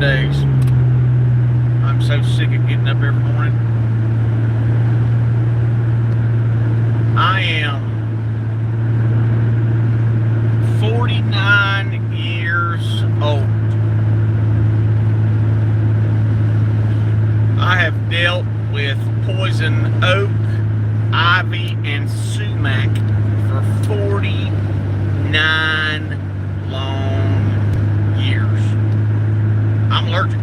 days. I'm so sick of getting up every morning. I am 49 years old. I have dealt with poison oak, ivy, and sumac for 49 long years. I'm allergic.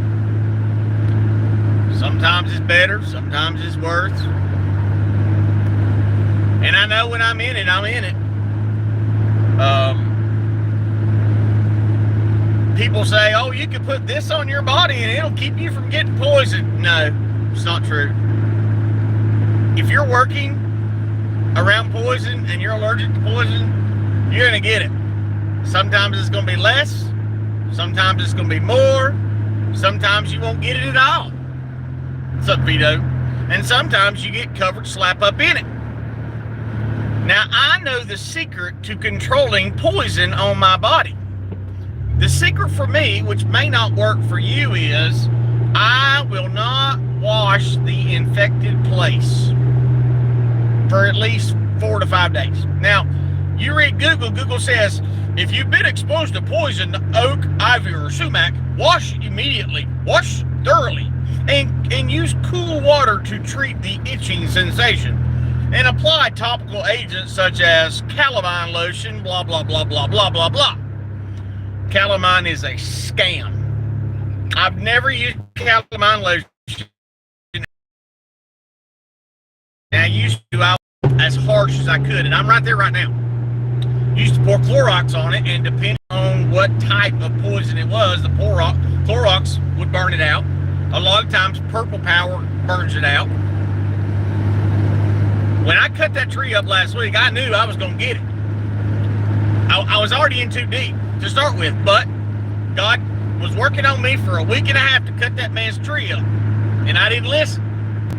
Sometimes it's better, sometimes it's worse. And I know when I'm in it, I'm in it. People say, oh, you can put this on your body and it'll keep you from getting poisoned. No, it's not true. If you're working around poison and you're allergic to poison, you're going to get it. Sometimes it's going to be less. Sometimes it's going to be more. Sometimes you won't get it at all. What's up, Vito? And sometimes you get covered slap up in it. Now, I know the secret to controlling poison on my body. The secret for me, which may not work for you, is I will not wash the infected place for at least 4 to 5 days. Now, you read Google. Google says, if you've been exposed to poison, oak, ivy, or sumac, wash immediately. Wash thoroughly. And use cool water to treat the itching sensation. And apply topical agents such as calamine lotion, blah, blah, blah, blah, blah, blah, blah. Calamine is a scam. I've never used calamine lotion. And I used to, I was as harsh as I could, and I'm right there right now. Used to pour Clorox on it, and depending on what type of poison it was, the Clorox would burn it out. A lot of times, Purple Power burns it out. When I cut that tree up last week, I knew I was going to get it. I was already in too deep to start with, but God was working on me for a week and a half to cut that man's tree up, and I didn't listen.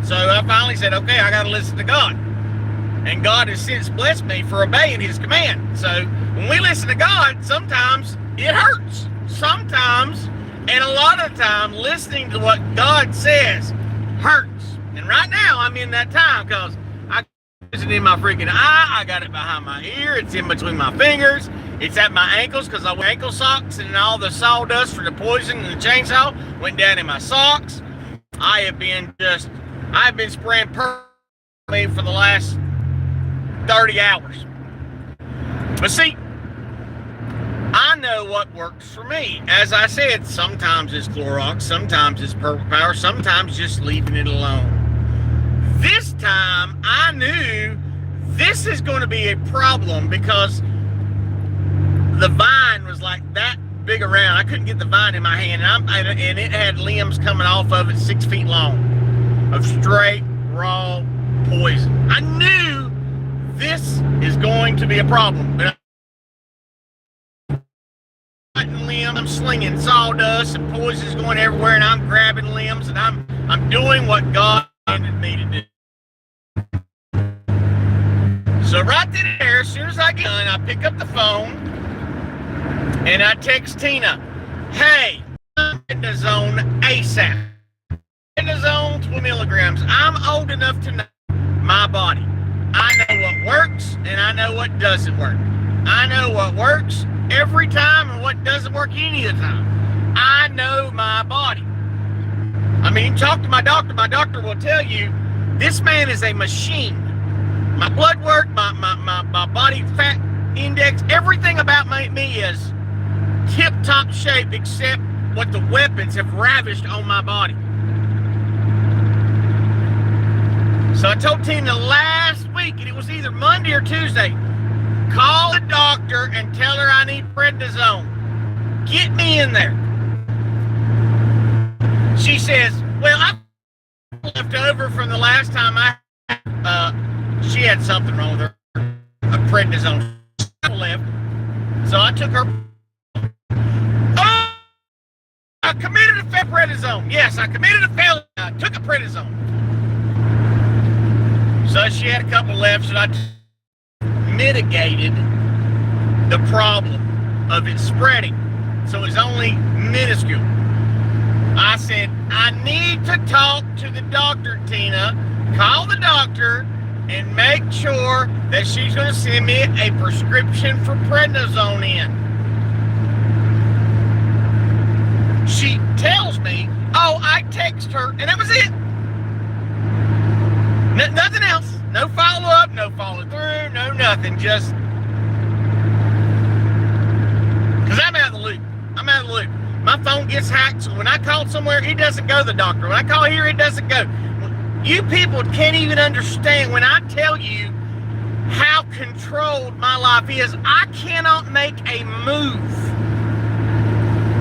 So I finally said, okay, I got to listen to God. And God has since blessed me for obeying his command. So when we listen to God, sometimes it hurts. Sometimes, and a lot of the time, listening to what God says hurts. And right now, I'm in that time because it's in my freaking eye. I got it behind my ear. It's in between my fingers. It's at my ankles because I wear ankle socks, and all the sawdust for the poison and the chainsaw went down in my socks. I've been spraying permanently for the last 30 hours. But see, I know what works for me. As I said, sometimes it's Clorox, sometimes it's Purple Power, sometimes just leaving it alone. This time, I knew this is going to be a problem because the vine was like that big around. I couldn't get the vine in my hand, and it had limbs coming off of it 6 feet long of straight, raw poison. I knew this is going to be a problem. But I'm slinging sawdust and poison's going everywhere, and I'm grabbing limbs, and I'm doing what God wanted me to do. So right then and there, as soon as I get done, I pick up the phone and I text Tina, hey, prednisone ASAP. Prednisone 20 milligrams. I'm old enough to know my body. I know what works and I know what doesn't work. I know what works every time and what doesn't work any of the time. I know my body. I mean, talk to my doctor. My doctor will tell you this man is a machine. My blood work, my body fat index, everything about me is tip-top shape except what the weapons have ravished on my body. So I told Tina last week, and it was either Monday or Tuesday, call the doctor and tell her I need prednisone. Get me in there. She says, well, I left over from the last time she had something wrong with her, a prednisone left. So I took her. Oh, I committed a prednisone. Yes, I committed a felony. I took a prednisone. So she had a couple left, so I mitigated the problem of it spreading. So it's only minuscule. I said, I need to talk to the doctor, Tina. Call the doctor and make sure that she's going to send me a prescription for prednisone in. She tells me, oh, I text her, and that was it. Nothing else. No follow-up, no follow-through, no nothing. Just because I'm out of the loop. I'm out of the loop. My phone gets hacked, so when I call somewhere, it doesn't go to the doctor. When I call here, it doesn't go. You people can't even understand when I tell you how controlled my life is. I cannot make a move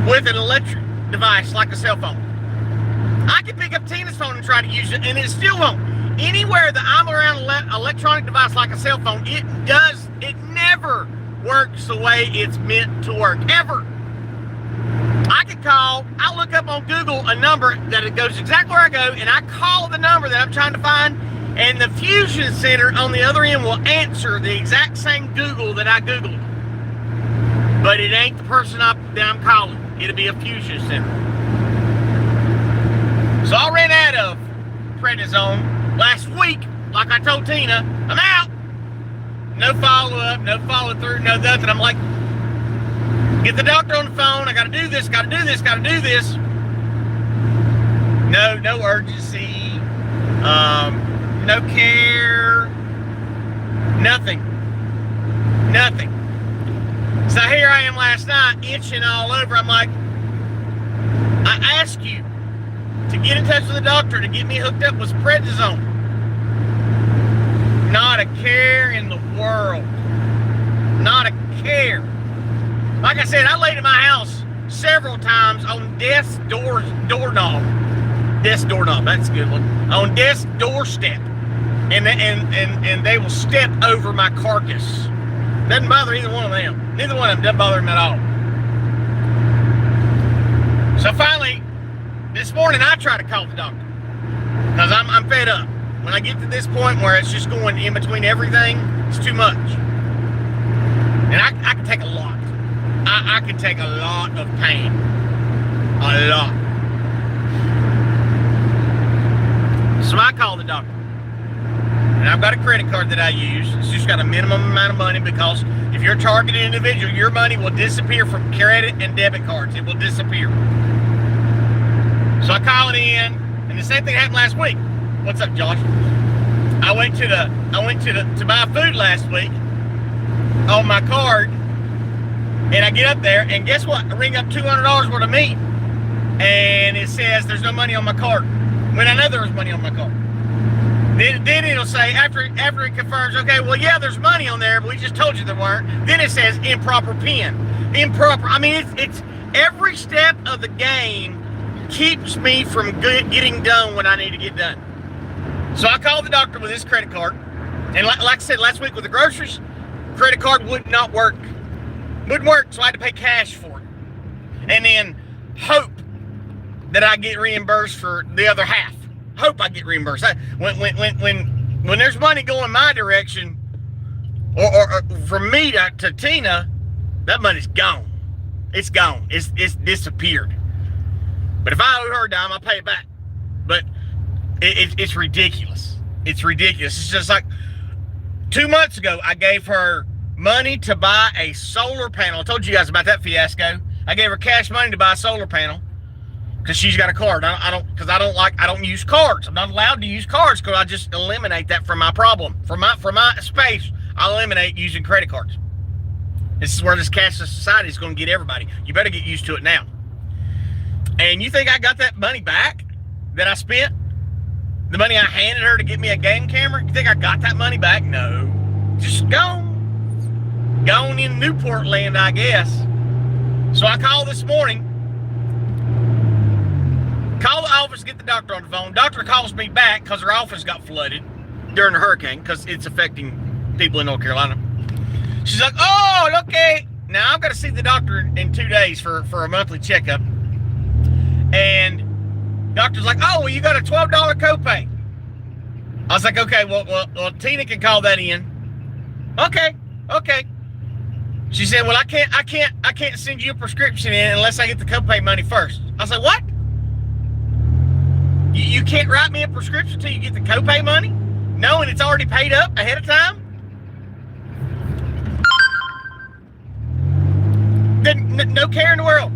with an electric device like a cell phone. I can pick up Tina's phone and try to use it, and it still won't. Anywhere that I'm around an electronic device like a cell phone, it never works the way it's meant to work, ever. I can call, I look up on Google a number that it goes exactly where I go, and I call the number that I'm trying to find, and the Fusion Center on the other end will answer the exact same Google that I Googled. But it ain't the person that I'm calling. It'll be a Fusion Center. So I ran out of prednisone last week, like I told Tina. I'm out. No follow-up, no follow-through, no nothing. I'm like, get the doctor on the phone. I got to do this, got to do this, got to do this. No urgency. No care. Nothing. So here I am last night, itching all over. I'm like, I asked you to get in touch with the doctor to get me hooked up with prednisone. Not a care in the world. Not a care. Like I said, I laid in my house several times on death's doorknob. Death's doorknob, that's a good one. On death's doorstep. And they will step over my carcass. Doesn't bother either one of them. Neither one of them doesn't bother them at all. So finally, this morning I try to call the doctor. Because I'm fed up. When I get to this point where it's just going in between everything, it's too much. And I can take a lot. I can take a lot of pain. A lot. So I call the doctor. And I've got a credit card that I use. It's just got a minimum amount of money because if you're a targeted individual, your money will disappear from credit and debit cards. It will disappear. So I call it in, and the same thing happened last week. What's up, Josh? I went to buy food last week on my card, and I get up there, and guess what? I ring up $200 worth of meat, and it says there's no money on my card. When I know there was money on my card. Then it'll say, after it confirms, okay, well, yeah, there's money on there, but we just told you there weren't. Then it says improper PIN. Improper. I mean, it's every step of the game keeps me from getting done when I need to get done. So I called the doctor with his credit card. And like I said last week with the groceries, credit card would not work. Wouldn't work, so I had to pay cash for it. And then hope that I get reimbursed for the other half. Hope I get reimbursed. When there's money going my direction, or from me to Tina, that money's gone. It's gone. It's disappeared. But if I owe her a dime, I'll pay it back. But it's ridiculous. It's ridiculous. It's just like 2 months ago, I gave her money to buy a solar panel. I told you guys about that fiasco. I gave her cash money to buy a solar panel. Because she's got a card. I don't use cards. I'm not allowed to use cards because I just eliminate that from my problem. For my space, I eliminate using credit cards. This is where this cashless society is going to get everybody. You better get used to it now. And you think I got that money back that I spent? The money I handed her to get me a game camera? You think I got that money back? No. Just gone. Gone in Newport land, I guess. So I called this morning. Call the office, get the doctor on the phone. Doctor calls me back because her office got flooded during the hurricane because it's affecting people in North Carolina. She's like, oh, okay. Now I've got to see the doctor in 2 days for a monthly checkup. And doctor's like, oh, well, you got a $12 copay. I was like, okay, well, Tina can call that in. Okay. She said, well, I can't send you a prescription in unless I get the copay money first. I was like, what? You can't write me a prescription until you get the copay money, knowing it's already paid up ahead of time. Then no care in the world.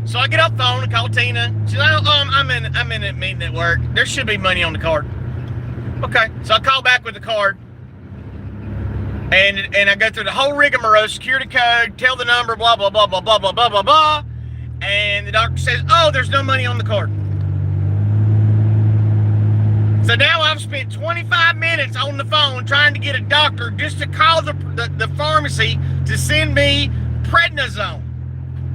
So I get off the phone and call Tina. She's like, I'm in a meeting at work. There should be money on the card. Okay. So I call back with the card. And I go through the whole rigmarole, security code, tell the number, blah, blah, blah, blah, blah, blah, blah, blah, blah. And the doctor says, oh, there's no money on the card. So now I've spent 25 minutes on the phone trying to get a doctor just to call the pharmacy to send me prednisone.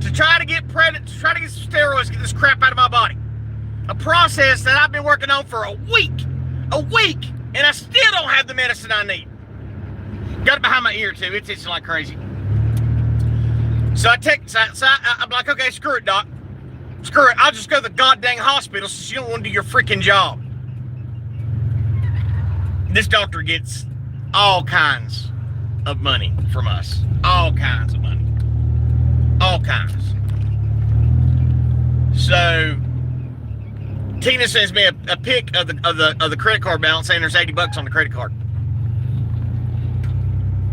To try to get some steroids, get this crap out of my body. A process that I've been working on for a week, and I still don't have the medicine I need. Got it behind my ear too. It's itching like crazy. So I'm like, okay, screw it, doc. Screw it. I'll just go to the goddamn hospital since you don't want to do your freaking job. This doctor gets all kinds of money from us. All kinds of money. All kinds. So Tina sends me a pic of the credit card balance saying there's $80 on the credit card.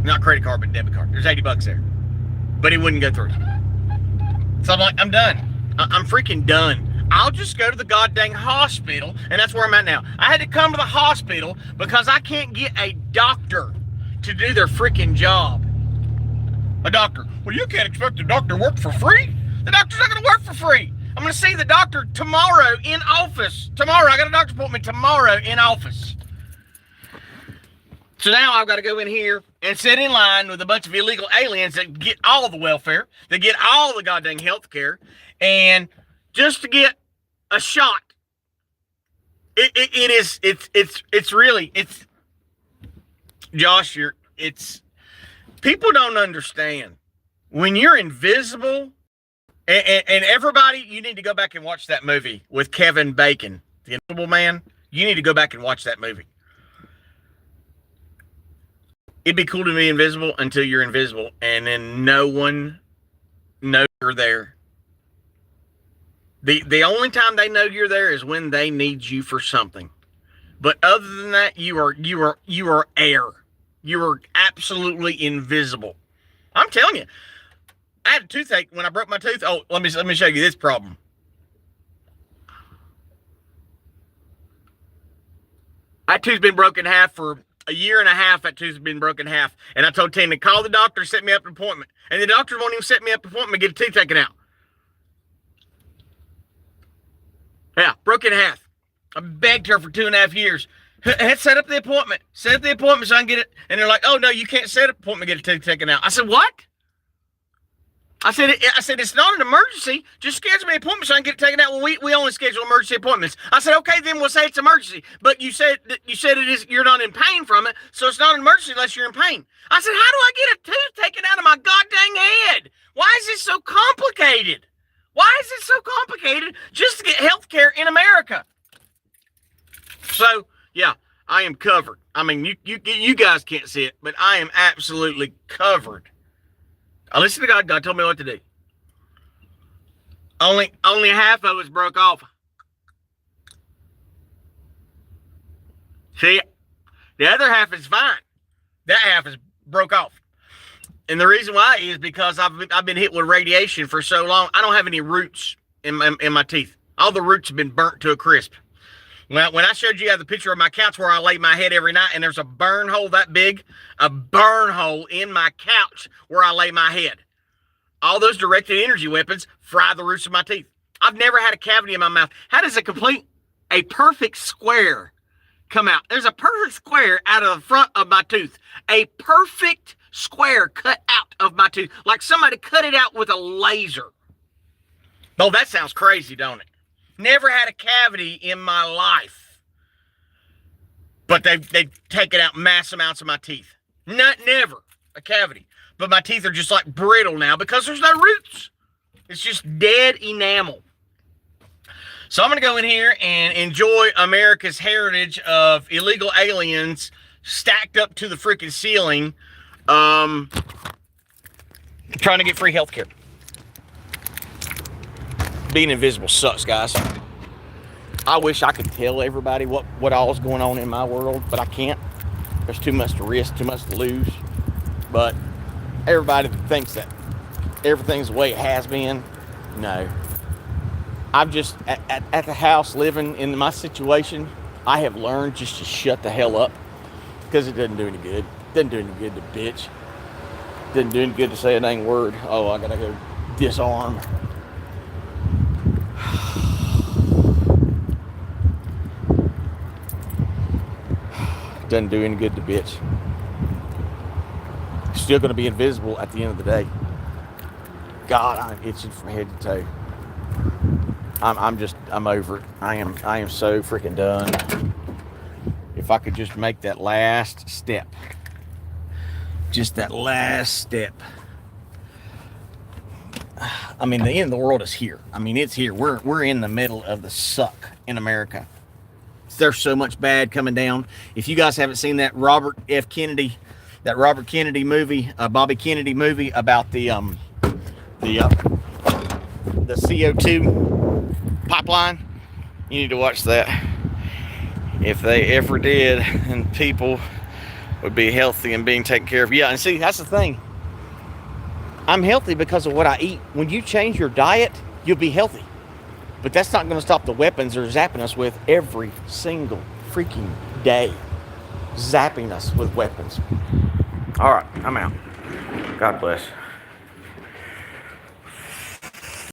Not credit card, but debit card. There's $80 there. But it wouldn't go through. So I'm like, I'm done. I'm freaking done. I'll just go to the goddamn hospital, and that's where I'm at now. I had to come to the hospital because I can't get a doctor to do their freaking job. A doctor. Well, you can't expect the doctor to work for free. The doctor's not going to work for free. I'm going to see the doctor tomorrow in office. Tomorrow. I got a doctor's appointment tomorrow in office. So now I've got to go in here and sit in line with a bunch of illegal aliens that get all the welfare, that get all the goddamn health care, and just to get a shot. It's really, Josh, people don't understand. When you're invisible, and everybody, you need to go back and watch that movie with Kevin Bacon, the Invisible Man. You need to go back and watch that movie. It'd be cool to be invisible until you're invisible, and then no one knows you're there. The only time they know you're there is when they need you for something. But other than that, you are air. You are absolutely invisible. I'm telling you. I had a toothache when I broke my tooth. Oh, let me show you this problem. That tooth's been broken in half for a year and a half. That tooth's been broken in half. And I told Tina, call the doctor, set me up an appointment. And the doctor won't even set me up an appointment to get a tooth taken out. Yeah, broken in half. I begged her for 2.5 years. Set up the appointment. Set up the appointment so I can get it. And they're like, oh, no, you can't set up an appointment to get a tooth taken out. I said, what? I said, it's not an emergency. Just schedule me an appointment so I can get it taken out. Well, we only schedule emergency appointments. I said, okay, then we'll say it's emergency. But you said it is. You're not in pain from it, so it's not an emergency unless you're in pain. I said, how do I get a tooth taken out of my goddamn head? Why is this so complicated? Why is it so complicated just to get health care in America? So, yeah, I am covered. I mean, you guys can't see it, but I am absolutely covered. I listened to God. God told me what to do. Only half of it's broke off. See, the other half is fine. That half is broke off. And the reason why is because I've been hit with radiation for so long. I don't have any roots in my teeth. All the roots have been burnt to a crisp. When I showed you the picture of my couch where I lay my head every night, and there's a burn hole that big, a burn hole in my couch where I lay my head. All those directed energy weapons fry the roots of my teeth. I've never had a cavity in my mouth. How does a perfect square come out? There's a perfect square out of the front of my tooth. A perfect square cut out of my tooth. Like somebody cut it out with a laser. Oh, that sounds crazy, don't it? Never had a cavity in my life. But they've taken out mass amounts of my teeth. Never a cavity. But my teeth are just like brittle now because there's no roots. It's just dead enamel. So I'm going to go in here and enjoy America's heritage of illegal aliens stacked up to the freaking ceiling, trying to get free health care. Being invisible sucks, guys. I wish I could tell everybody what all is going on in my world, but I can't. There's too much to risk, too much to lose. But everybody thinks that everything's the way it has been. No. I'm just at the house living in my situation. I have learned just to shut the hell up because it doesn't do any good. It doesn't do any good to bitch. It doesn't do any good to say a dang word. Oh, I gotta go disarm. Doesn't do any good to bitch. Still gonna be invisible at the end of the day. God, I'm itching from head to toe. I'm over it. I am so freaking done. If I could just make that last step. Just that last step. I mean, the end of the world is here. I mean, it's here. We're in the middle of the suck in America. There's so much bad coming down. If you guys haven't seen that Robert Kennedy movie, Bobby Kennedy movie about the CO2 pipeline, you need to watch that. If they ever did, and people would be healthy and being taken care of. Yeah, and see, that's the thing. I'm healthy because of what I eat. When you change your diet, you'll be healthy. But that's not going to stop the weapons they're zapping us with every single freaking day. Zapping us with weapons. All right, I'm out. God bless.